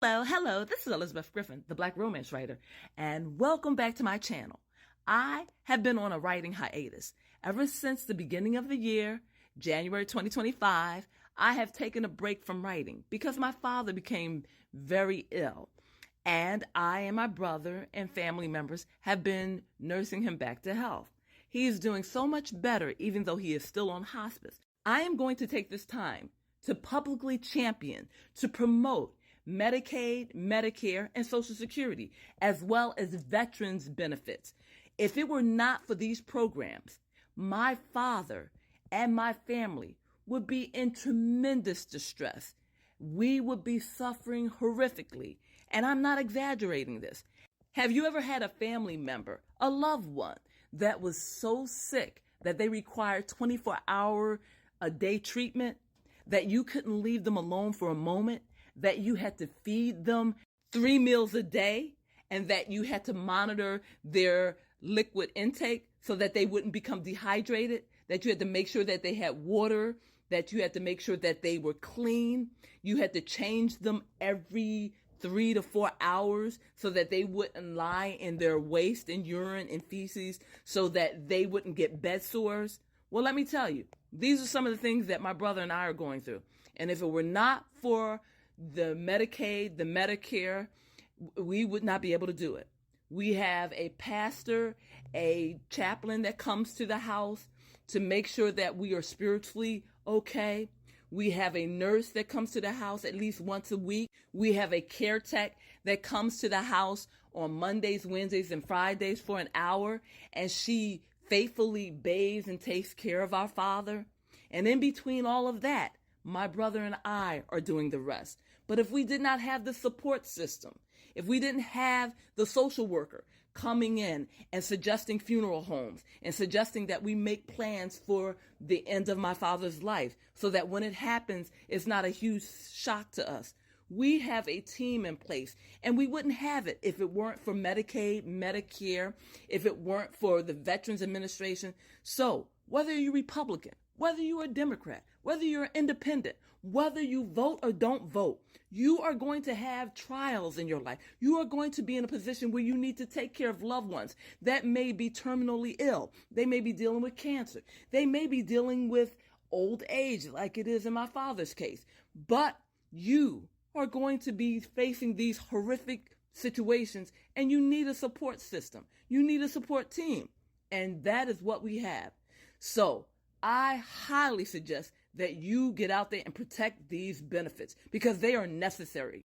Hello, this is Elizabeth Griffin, the Black Romance Writer, and welcome back to my channel. I have been on a writing hiatus. Ever since the beginning of the year, January 2025, I have taken a break from writing because my father became very ill, and I and my brother and family members have been nursing him back to health. He is doing so much better even though he is still on hospice. I am going to take this time to publicly champion, to promote Medicaid, Medicare, and Social Security, as well as veterans benefits. If it were not for these programs, my father and my family would be in tremendous distress. We would be suffering horrifically, and I'm not exaggerating this. Have you ever had a family member, a loved one, that was so sick that they required 24-hour-a-day treatment, that you couldn't leave them alone for a moment, that you had to feed them 3 meals a day, and that you had to monitor their liquid intake so that they wouldn't become dehydrated, that you had to make sure that they had water, that you had to make sure that they were clean, you had to change them every 3 to 4 hours so that they wouldn't lie in their waste and urine and feces so that they wouldn't get bed sores? Well, let me tell you, these are some of the things that my brother and I are going through. And if it were not for the Medicaid, the Medicare, we would not be able to do it. We have a pastor, a chaplain that comes to the house to make sure that we are spiritually okay. We have a nurse that comes to the house at least once a week. We have a care tech that comes to the house on Mondays, Wednesdays, and Fridays for an hour, and she faithfully bathes and takes care of our father. And in between all of that, my brother and I are doing the rest. But if we did not have the support system, if we didn't have the social worker coming in and suggesting funeral homes and suggesting that we make plans for the end of my father's life so that when it happens, it's not a huge shock to us. We have a team in place, and we wouldn't have it if it weren't for Medicaid, Medicare, if it weren't for the Veterans Administration. So whether you're Republican, whether you're a Democrat, whether you're independent, whether you vote or don't vote, you are going to have trials in your life. You are going to be in a position where you need to take care of loved ones that may be terminally ill. They may be dealing with cancer. They may be dealing with old age, like it is in my father's case. But you are going to be facing these horrific situations, and you need a support system. You need a support team. And that is what we have. So I highly suggest that you get out there and protect these benefits because they are necessary.